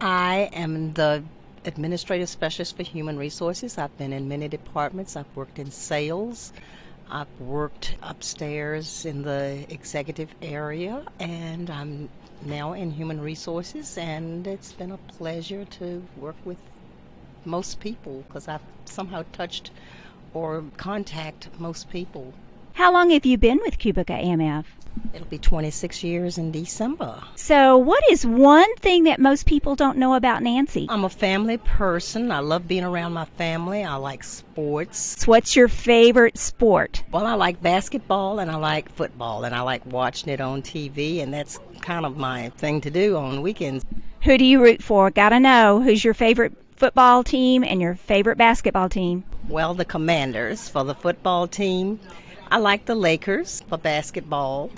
I am the administrative specialist for human resources. I've been in many departments. I've worked in sales. I've worked upstairs in the executive area, and I'm now in human resources, and it's been a pleasure to work with most people because I've somehow touched or contact most people. How long have you been with Cubica AMF? It'll be 26 years in December. So what is one thing that most people don't know about Nancy? I'm a family person. I love being around my family. I like sports. So what's your favorite sport? Well, I like basketball and I like football and I like watching it on TV, and that's kind of my thing to do on weekends. Who do you root for? Gotta know. Who's your favorite football team and your favorite basketball team? Well, the Commanders for the football team. I like the Lakers for basketball.